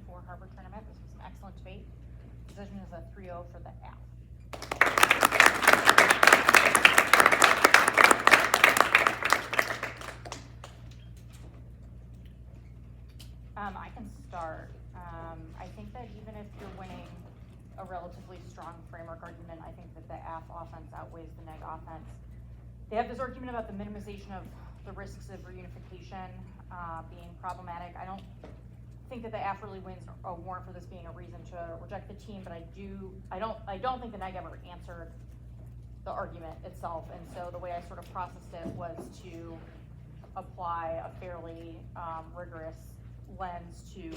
for Harvard tournament. This was an excellent debate. Decision is a 3-0 for the AF. I can start. I think that even if you're winning a relatively strong framework argument, I think that the AF offense outweighs the neg offense. They have this argument about the minimization of the risks of reunification being problematic. I don't think that the AF really wins a warrant for this being a reason to reject the team, but I don't think the neg ever answered the argument itself, and so the way I sort of processed it was to apply a fairly rigorous lens to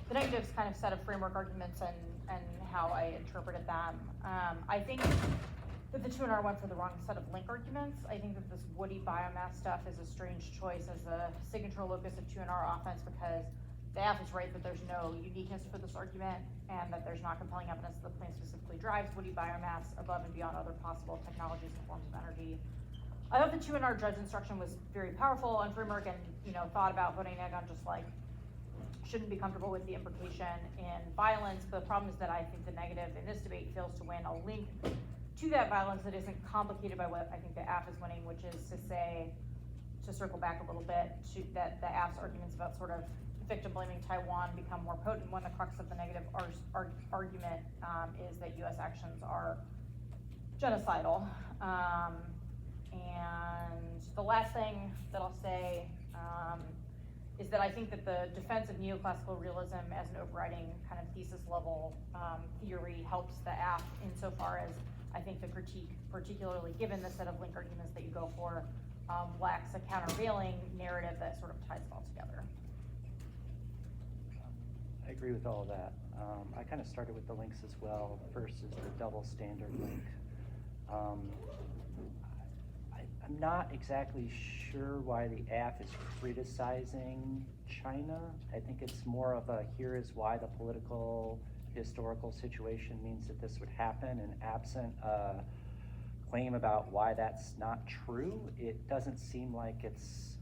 the negatives kind of set of framework arguments and how I interpreted them. I think that the 2NR went for the wrong set of link arguments. I think that this woody biomass stuff is a strange choice as a signature locus of 2NR offense because the AF is right that there's no uniqueness for this argument and that there's not compelling evidence that the plan specifically drives woody biomass above and beyond other possible technologies and forms of energy. I thought the 2NR judge instruction was very powerful on framework and thought about voting neg on just like shouldn't be comfortable with the implication in violence. But the problem is that I think the negative in this debate fails to win a link to that violence that isn't complicated by what I think the AF is winning, which is to say, to circle back a little bit, that the AF's arguments about sort of victim blaming Taiwan become more potent when the crux of the negative argument is that US actions are genocidal. And the last thing that I'll say is that I think that the defense of neoclassical realism as an overriding kind of thesis level theory helps the AF insofar as I think the critique, particularly given the set of link arguments that you go for, lacks a countervailing narrative that sort of ties it all together. I agree with all of that. I kind of started with the links as well. First is the double standard link. I'm not exactly sure why the AF is criticizing China. I think it's more of a here is why the political historical situation means that this would happen, and absent a claim about why that's not true, it doesn't seem like it's,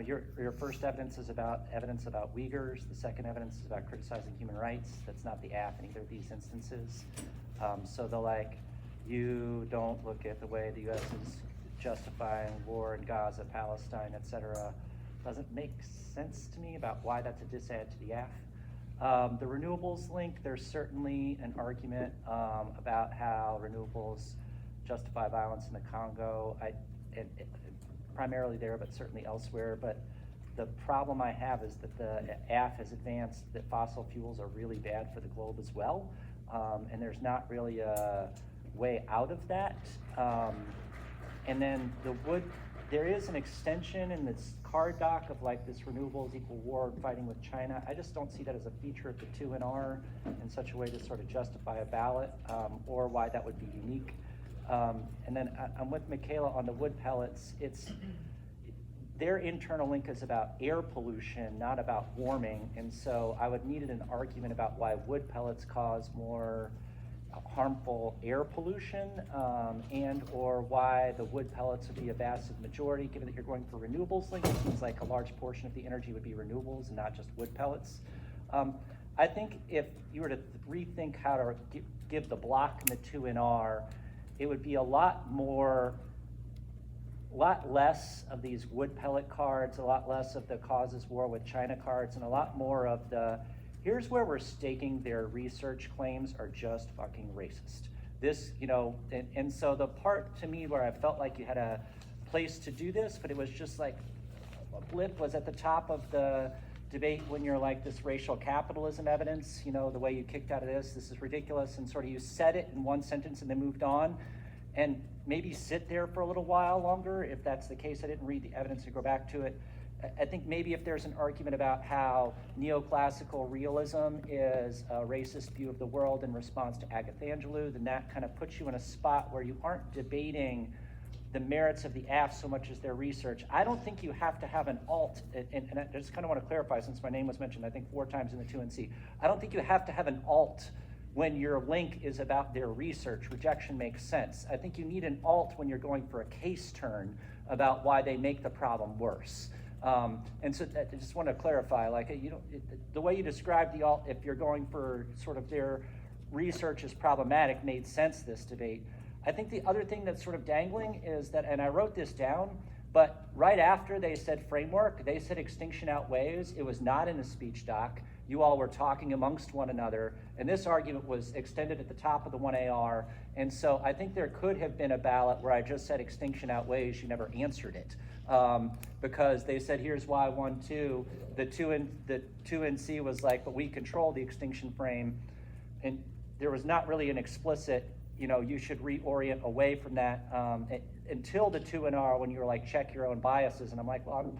your first evidence is about Uyghurs, the second evidence is about criticizing human rights. That's not the AF in either of these instances. So you don't look at the way the US is justifying war in Gaza, Palestine, etc. Doesn't make sense to me about why that's a disadd to the AF. The renewables link, there's certainly an argument about how renewables justify violence in the Congo, primarily there, but certainly elsewhere. But the problem I have is that the AF has advanced that fossil fuels are really bad for the globe as well, and there's not really a way out of that. And then there is an extension in this card doc of this renewables equal war and fighting with China. I just don't see that as a feature of the 2NR in such a way to sort of justify a ballot or why that would be unique. And then I'm with Michaela on the wood pellets. Their internal link is about air pollution, not about warming. And so I would need an argument about why wood pellets cause more harmful air pollution and or why the wood pellets would be a massive majority, given that you're going for renewables link. It seems like a large portion of the energy would be renewables and not just wood pellets. I think if you were to rethink how to give the block in the 2NR, it would be a lot less of these wood pellet cards, a lot less of the causes war with China cards, and a lot more of the here's where we're staking their research claims are just fucking racist. This, and so the part to me where I felt like you had a place to do this, but it was just like a blip was at the top of the debate when you're like this racial capitalism evidence, the way you kicked out of this is ridiculous, and sort of you said it in one sentence and then moved on, and maybe sit there for a little while longer if that's the case. I didn't read the evidence to go back to it. I think maybe if there's an argument about how neoclassical realism is a racist view of the world in response to Agatha Angelou, then that kind of puts you in a spot where you aren't debating the merits of the AF so much as their research. I don't think you have to have an alt, and I just kind of want to clarify since my name was mentioned, I think 4 times in the 2NC. I don't think you have to have an alt when your link is about their research. Rejection makes sense. I think you need an alt when you're going for a case turn about why they make the problem worse. And so I just want to clarify, like, the way you described the alt, if you're going for sort of their research is problematic, made sense this debate. I think the other thing that's sort of dangling is that, and I wrote this down, but right after they said framework, they said extinction outweighs. It was not in a speech doc. You all were talking amongst one another, and this argument was extended at the top of the 1AR, and so I think there could have been a ballot where I just said extinction outweighs. You never answered it, because they said here's why 1, 2. The 2 and C was like, but we control the extinction frame, and there was not really an explicit, you should reorient away from that until the 2 and R, when you were like, check your own biases, and I'm like, well,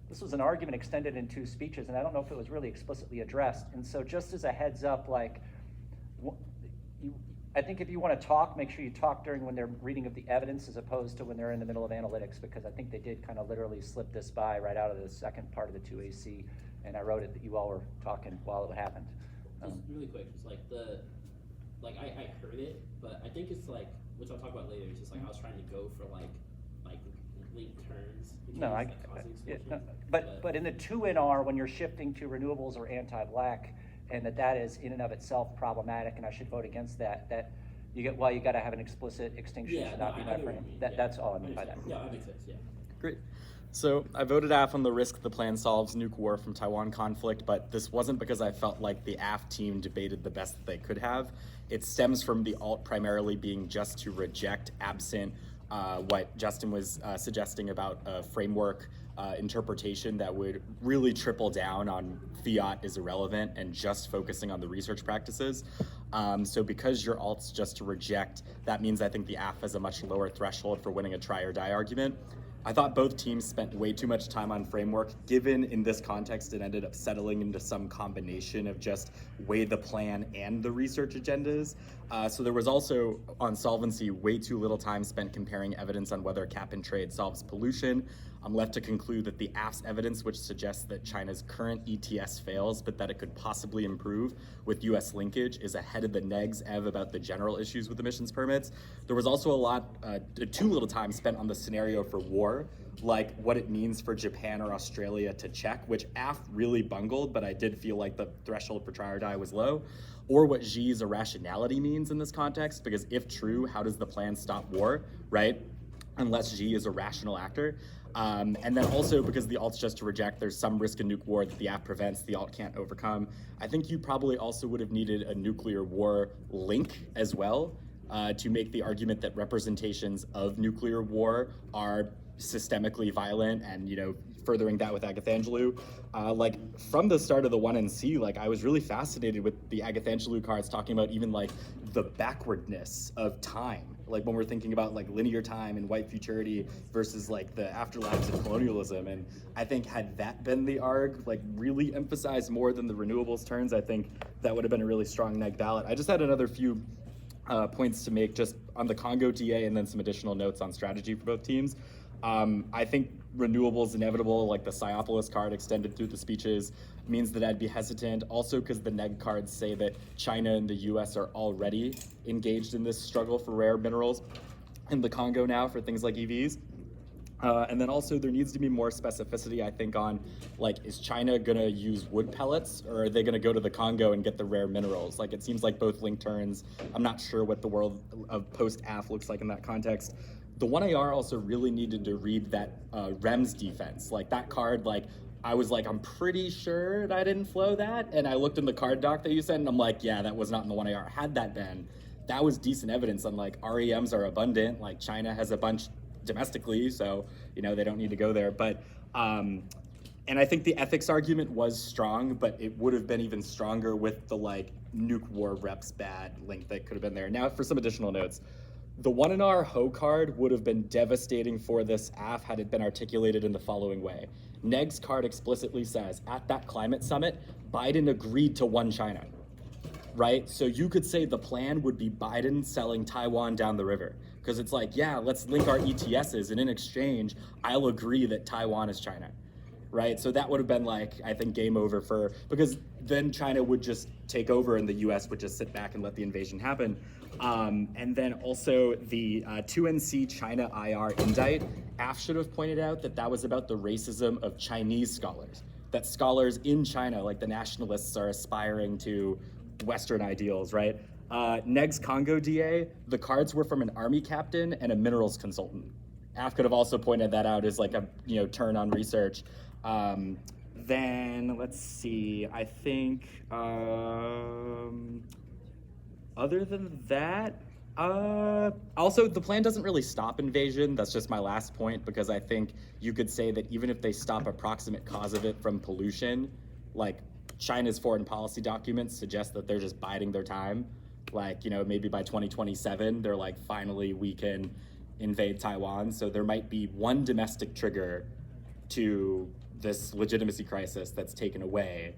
this was an argument extended in 2 speeches, and I don't know if it was really explicitly addressed. And so just as a heads up, like, I think if you want to talk, make sure you talk during when they're reading of the evidence as opposed to when they're in the middle of analytics, because I think they did kind of literally slip this by right out of the second part of the 2AC, and I wrote it that you all were talking while it happened. Just really quick, just like I heard it, but I think it's like, which I'll talk about later, it's just like I was trying to go for like linked terms. No, but in the 2 and R, when you're shifting to renewables or anti-black, and that is in and of itself problematic, and I should vote against that you got to have an explicit extinction should not be my frame. That's all I mean by that. Yeah, that makes sense. Yeah. Great. So I voted AF on the risk the plan solves nuke war from Taiwan conflict, but this wasn't because I felt like the AF team debated the best that they could have. It stems from the alt primarily being just to reject, absent what Justin was suggesting about a framework interpretation that would really triple down on fiat is irrelevant and just focusing on the research practices. So because your alt's just to reject, that means I think the AF has a much lower threshold for winning a try or die argument. I thought both teams spent way too much time on framework, given in this context it ended up settling into some combination of just weigh the plan and the research agendas. So there was also, on solvency, way too little time spent comparing evidence on whether cap and trade solves pollution. I'm left to conclude that the AF's evidence, which suggests that China's current ETS fails, but that it could possibly improve with US linkage, is ahead of the negs EV about the general issues with emissions permits. There was also too little time spent on the scenario for war, like what it means for Japan or Australia to check, which AF really bungled, but I did feel like the threshold for try or die was low, or what Xi's irrationality means in this context, because if true, how does the plan stop war, right? Unless Xi is a rational actor. And then also because the alt's just to reject, there's some risk of nuke war that the AF prevents, the alt can't overcome. I think you probably also would have needed a nuclear war link as well to make the argument that representations of nuclear war are systemically violent and, furthering that with Agathangelou. Like from the start of the 1NC, like I was really fascinated with the Agathangelou cards talking about even like the backwardness of time. Like when we're thinking about like linear time and white futurity versus like the afterlives of colonialism. And I think had that been the arg, like really emphasized more than the renewables turns, I think that would have been a really strong neg ballot. I just had another few points to make just on the Congo TA and then some additional notes on strategy for both teams. I think renewables inevitable, like the Siopolis card extended through the speeches, means that I'd be hesitant. Also because the neg cards say that China and the US are already engaged in this struggle for rare minerals in the Congo now for things like EVs. And then also there needs to be more specificity, I think, on like, is China gonna use wood pellets or are they gonna go to the Congo and get the rare minerals? Like it seems like both link turns. I'm not sure what the world of post-AF looks like in that context. The 1AR also really needed to read that REMS defense. Like that card, like I was like, I'm pretty sure that I didn't flow that. And I looked in the card doc that you sent and I'm like, yeah, that was not in the 1AR. Had that been, that was decent evidence on like REMs are abundant. Like China has a bunch domestically, so, they don't need to go there. But, and I think the ethics argument was strong, but it would have been even stronger with the like nuke war reps bad link that could have been there. Now for some additional notes. The 1NR Ho card would have been devastating for this AF had it been articulated in the following way. Neg's card explicitly says, at that climate summit, Biden agreed to one China, right? So you could say the plan would be Biden selling Taiwan down the river. Because it's like, yeah, let's link our ETSs, and in exchange, I'll agree that Taiwan is China, right? So that would have been like, I think, game over because then China would just take over and the US would just sit back and let the invasion happen. And then also the 2NC China IR indict, AF should have pointed out that was about the racism of Chinese scholars. That scholars in China, like the nationalists, are aspiring to Western ideals, right? Neg's Congo DA, the cards were from an army captain and a minerals consultant. AF could have also pointed that out as like a turn on research. Then let's see. I think other than that, also the plan doesn't really stop invasion. That's just my last point, because I think you could say that even if they stop approximate cause of it from pollution, like China's foreign policy documents suggest that they're just biding their time. Like, maybe by 2027, they're like, finally we can invade Taiwan. So there might be one domestic trigger to this legitimacy crisis that's taken away.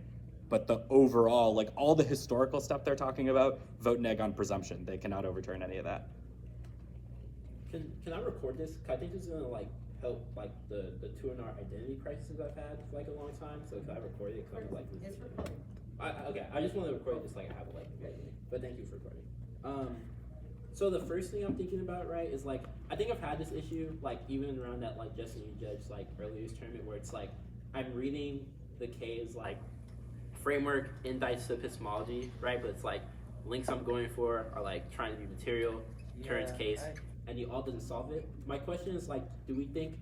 But the overall, like all the historical stuff they're talking about, vote neg on presumption. They cannot overturn any of that. Can I record this? I think this is gonna like help like the 2NR identity crisis I've had for like a long time. So can I record it? Kind of like this. It's recording. Okay, I just want to record it just like I have it like ready. But thank you for recording. So the first thing I'm thinking about, right, is like I think I've had this issue like even around that like Justin you judge like earlier tournament where it's like I'm reading the K's like framework indicts the epistemology, right? But it's like links I'm going for are like trying to be material, Turin's case, and the alt doesn't solve it. My question is like, do we think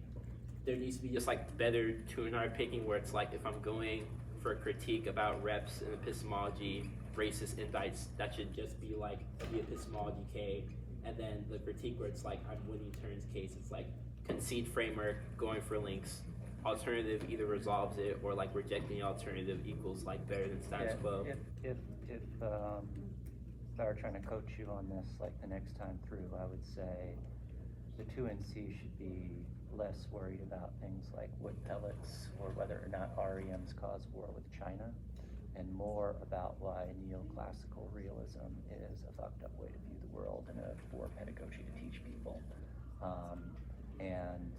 there needs to be just like better 2NR picking where it's like if I'm going for a critique about reps and epistemology, racist indicts, that should just be like the epistemology K, and then the critique where it's like I'm winning Turin's case, it's like concede framework, going for links, alternative either resolves it or like rejecting the alternative equals like better than status quo. If I were trying to coach you on this, like the next time through, I would say the 2NC should be less worried about things like wood pellets or whether or not REMs cause war with China, and more about why neoclassical realism is a fucked up way to view the world and a poor pedagogy to teach people. And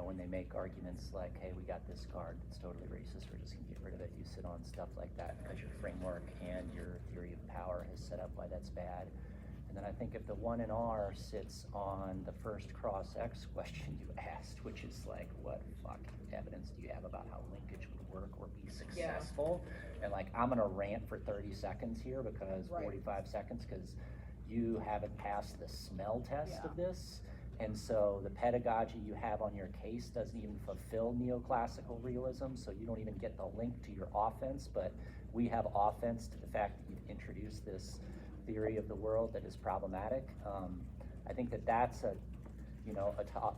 when they make arguments like, hey, we got this card that's totally racist, we're just gonna get rid of it, you sit on stuff like that because your framework and your theory of power has set up why that's bad. And then I think if the 1 in R sits on the first cross-X question you asked, which is like, what fucking evidence do you have about how linkage would work or be successful? Yeah. And like, I'm gonna rant for 30 seconds here because 45 seconds, because you haven't passed the smell test of this. And so the pedagogy you have on your case doesn't even fulfill neoclassical realism, so you don't even get the link to your offense, but we have offense to the fact that you've introduced this theory of the world that is problematic. I think that's a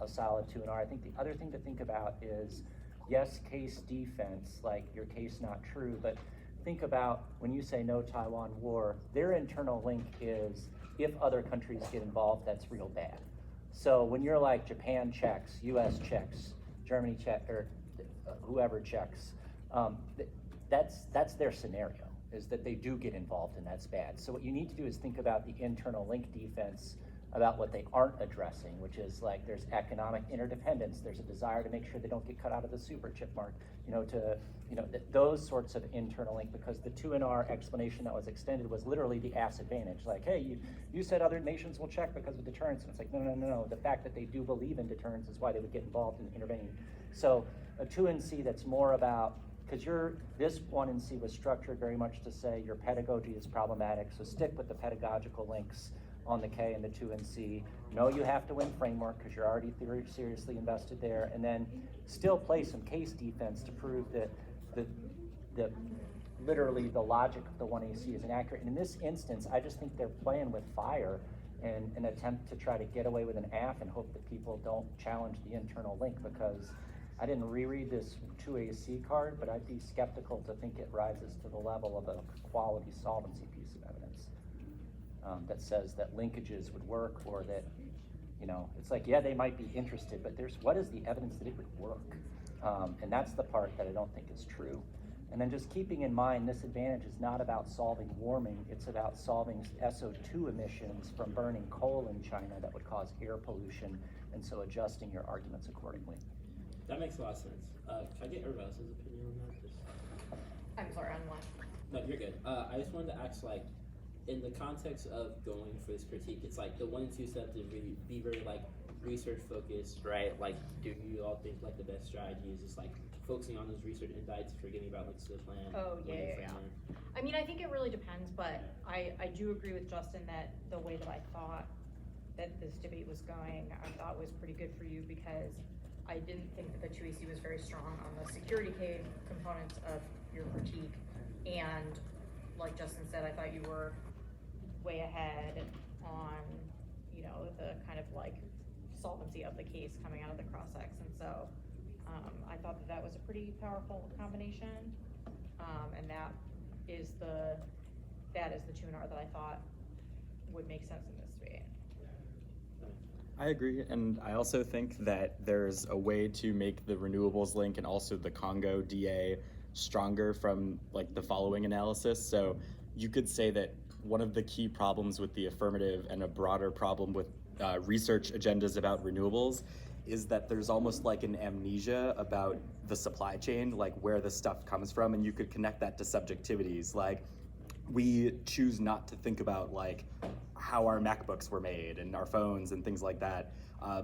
solid 2NR. I think the other thing to think about is, yes, case defense, like your case not true, but think about when you say no Taiwan war, their internal link is if other countries get involved, that's real bad. So when you're like Japan checks, US checks, Germany check, or whoever checks, that's their scenario, is that they do get involved and that's bad. So what you need to do is think about the internal link defense about what they aren't addressing, which is like there's economic interdependence, there's a desire to make sure they don't get cut out of the super chip mark, those sorts of internal link, because the 2NR explanation that was extended was literally the ass advantage. Like, hey, you said other nations will check because of deterrence, and it's like, no. The fact that they do believe in deterrence is why they would get involved in intervening. So a 2NC that's more about, because this 1NC was structured very much to say your pedagogy is problematic, so stick with the pedagogical links on the K and the 2NC. No, you have to win framework because you're already seriously invested there, and then still play some case defense to prove that literally the logic of the 1AC is inaccurate. And in this instance, I just think they're playing with fire in an attempt to try to get away with an AF and hope that people don't challenge the internal link, because I didn't reread this 2AC card, but I'd be skeptical to think it rises to the level of a quality solvency piece of evidence that says that linkages would work, or that, it's like, yeah, they might be interested, but what is the evidence that it would work? And that's the part that I don't think is true. And then just keeping in mind, this advantage is not about solving warming, it's about solving SO2 emissions from burning coal in China that would cause air pollution, and so adjusting your arguments accordingly. That makes a lot of sense. Can I get everybody else's opinion on that? Just... I'm sorry, on what? No, you're good. I just wanted to ask, like, in the context of going for this critique, it's like the 1 and 2 steps to really be very like research focused, right? Like, do you all think like the best strategy is just like focusing on those research insights, forgetting about like the plan? Oh, yeah. I mean, I think it really depends, but I do agree with Justin that the way that I thought that this debate was going, I thought was pretty good for you, because I didn't think that the 2AC was very strong on the security components of your critique. And like Justin said, I thought you were way ahead on, you know, the kind of like solvency of the case coming out of the cross-ex. And so I thought that that was a pretty powerful combination. And that is the 2&R that I thought would make sense in this debate. I agree, and I also think that there's a way to make the renewables link and also the Congo DA stronger from like the following analysis. So you could say that one of the key problems with the affirmative and a broader problem with research agendas about renewables is that there's almost like an amnesia about the supply chain, like where the stuff comes from, and you could connect that to subjectivities. Like, we choose not to think about like how our MacBooks were made and our phones and things like that,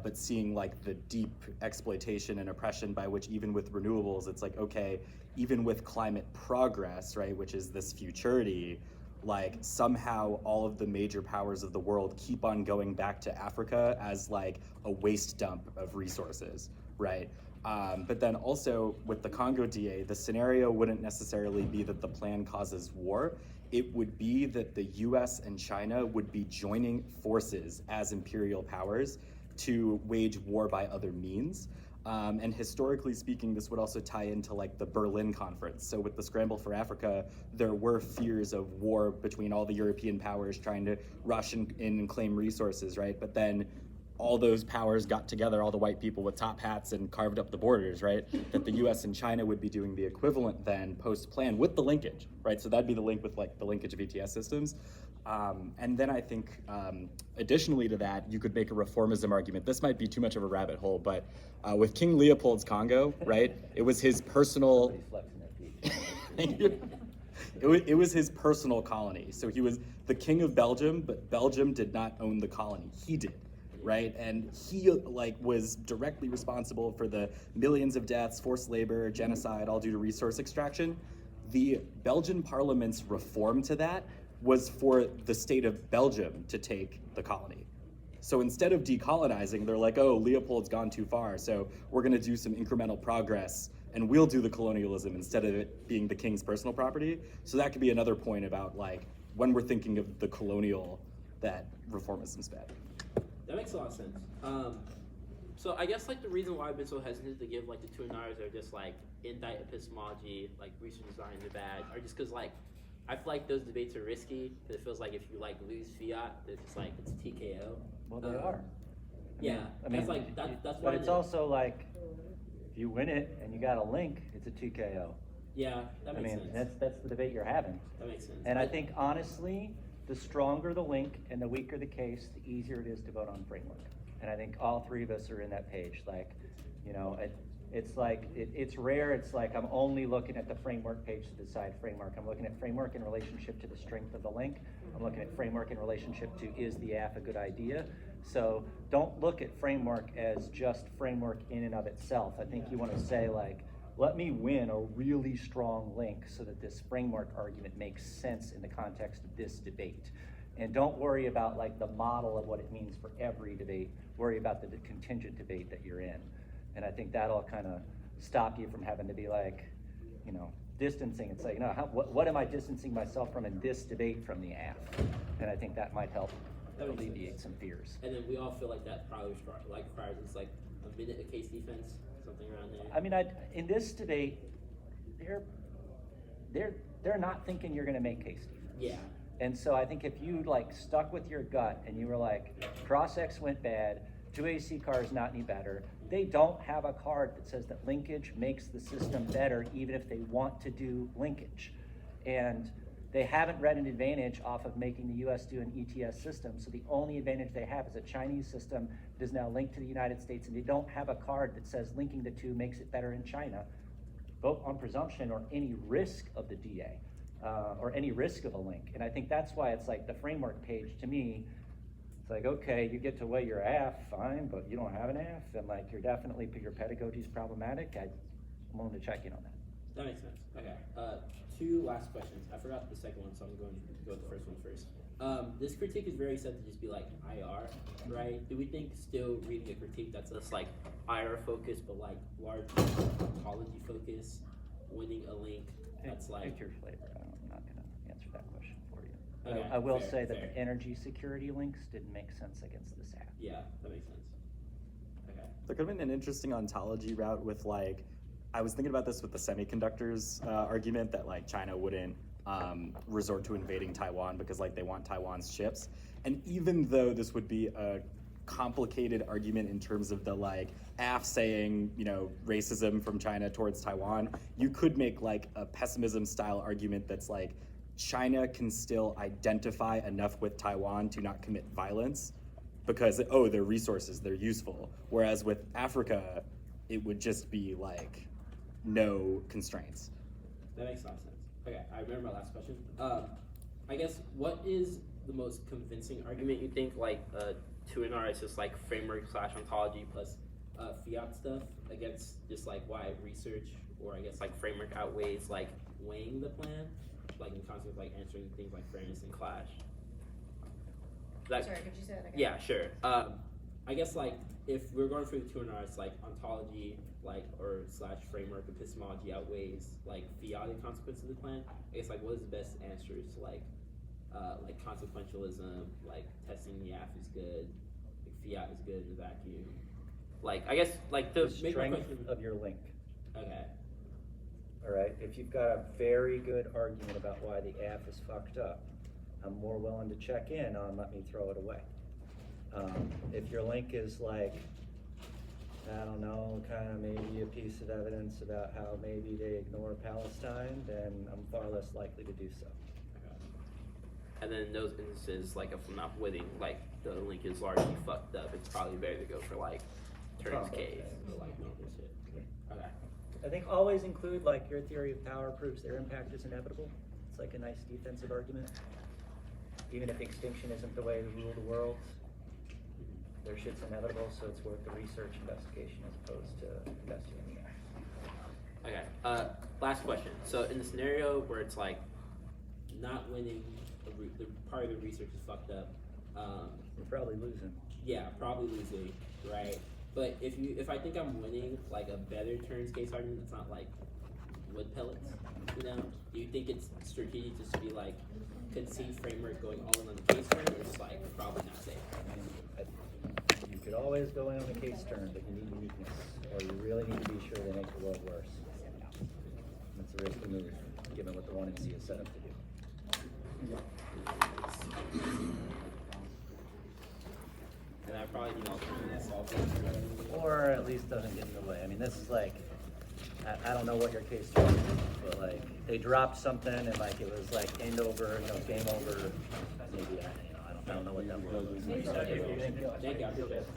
but seeing like the deep exploitation and oppression by which even with renewables, it's like, okay, even with climate progress, right, which is this futurity, like somehow all of the major powers of the world keep on going back to Africa as like a waste dump of resources, right? But then also with the Congo DA, the scenario wouldn't necessarily be that the plan causes war. It would be that the US and China would be joining forces as imperial powers to wage war by other means. And historically speaking, this would also tie into like the Berlin Conference. So with the Scramble for Africa, there were fears of war between all the European powers trying to rush in and claim resources, right? But then all those powers got together, all the white people with top hats, and carved up the borders, right? That the US and China would be doing the equivalent then post-plan with the linkage, right? So that'd be the link with like the linkage of ETS systems. And then I think additionally to that, you could make a reformism argument. This might be too much of a rabbit hole, but with King Leopold's Congo, right? It was his personal, it was his personal colony. So he was the king of Belgium, but Belgium did not own the colony. He did. Right, and he like was directly responsible for the millions of deaths, forced labor, genocide, all due to resource extraction. The Belgian parliament's reform to that was for the state of Belgium to take the colony. So instead of decolonizing, they're like, oh, Leopold's gone too far, so we're gonna do some incremental progress and we'll do the colonialism instead of it being the king's personal property. So that could be another point about like when we're thinking of the colonial, that reformism's bad. That makes a lot of sense. So I guess like the reason why I've been so hesitant to give like the 2&Rs are just like indite epistemology, like research design are bad, or just because like I feel like those debates are risky because it feels like if you like lose fiat, it's like it's TKO. Well, they are. Yeah, I mean, that's like that's but why. it's also like if you win it and you got a link, it's a TKO. Yeah, that makes sense. That's the debate you're having. That makes sense. And I think honestly, the stronger the link and the weaker the case, the easier it is to vote on framework. And I think all three of us are in that page. Like, you know, it's like, it's rare. It's like I'm only looking at the framework page to decide framework. I'm looking at framework in relationship to the strength of the link. I'm looking at framework in relationship to is the AF a good idea? So don't look at framework as just framework in and of itself. I think you want to say like, let me win a really strong link so that this framework argument makes sense in the context of this debate. And don't worry about like the model of what it means for every debate. Worry about the contingent debate that you're in. And I think that'll kind of stop you from having to be like, you know, distancing and say, you know, what am I distancing myself from in this debate from the AF? And I think that might help alleviate some fears. And then we all feel like that probably requires us like a minute of case defense. Something around there. I mean, in this debate, they're not thinking you're going to make case defense. Yeah. And so I think if you like stuck with your gut and you were like, cross-ex went bad, 2AC car is not any better. They don't have a card that says that linkage makes the system better, even if they want to do linkage. And they haven't read an advantage off of making the US do an ETS system. So the only advantage they have is a Chinese system that is now linked to the United States, and they don't have a card that says linking the two makes it better in China. Vote on presumption or any risk of the DA, or any risk of a link. And I think that's why it's like the framework page to me, it's like, okay, you get to weigh your AF, fine, but you don't have an AF, and like your pedagogy is problematic. I'm willing to check in on that. That makes sense. Okay. Two last questions. I forgot the second one, so I'm going to go with the first one first. This critique is very set to just be like IR, right? Do we think still reading a critique that's just like IR focused, but like large ontology focus, winning a link that's like. Pick your flavor. I'm not going to answer that question for you. Okay, I will fair, say that fair. the energy security links didn't make sense against this app. Yeah, that makes sense. Okay. There could have been an interesting ontology route with like, I was thinking about this with the semiconductors argument that like China wouldn't resort to invading Taiwan because like they want Taiwan's chips. And even though this would be a complicated argument in terms of the like AF saying, you know, racism from China towards Taiwan, you could make like a pessimism style argument that's like China can still identify enough with Taiwan to not commit violence because, oh, they're resources, they're useful. Whereas with Africa, it would just be like no constraints. That makes a lot of sense. Okay, I remember my last question. I guess what is the most convincing argument you think like to an artist is like framework / ontology plus fiat stuff against just like why research or I guess like framework outweighs like weighing the plan, like in concept of like answering things like fairness and clash. Like, Sorry, could you say that again? yeah, sure. I guess like if we're going for the two arts, like ontology, like or / framework epistemology outweighs like fiat and consequence of the plan. I guess like what is the best answers to like consequentialism, like testing the AF is good, like fiat is good in the vacuum. Like I guess like The make my strength question. of your link. Okay. All right, if you've got a very good argument about why the app is fucked up, I'm more willing to check in on let me throw it away. If your link is like, I don't know, kind of maybe a piece of evidence about how maybe they ignore Palestine, then I'm far less likely to do so. And then in those instances, like if I'm not winning, like the link is largely fucked up, it's probably better to go for like Turing's case or like normal shit. Okay. I think always include like your theory of power proves their impact is inevitable. It's like a nice defensive argument. Even if extinction isn't the way to rule the world, their shit's inevitable, so it's worth the research investigation as opposed to investing in the act. Okay. Last question. So in the scenario where it's like not winning, the part of the research is fucked up. We're probably losing. Yeah, probably losing, right? But if I think I'm winning like a better Turing's case argument that's not like wood pellets, you know, do you think it's strategic just to be like concede framework going all in on the case turn, or just like probably not safe? You could always go in on the case turn, but you need uniqueness, or you really need to be sure they make the world worse. That's a risky move, given what the 1MC is set up to do. And I probably need alternative that solves it. Or at least doesn't get in the way. I mean, this is like, I don't know what your case turn is, but like, they dropped something and like, it was like end over, you know, game over, maybe, I don't know what that was. Thank you. I appreciate it.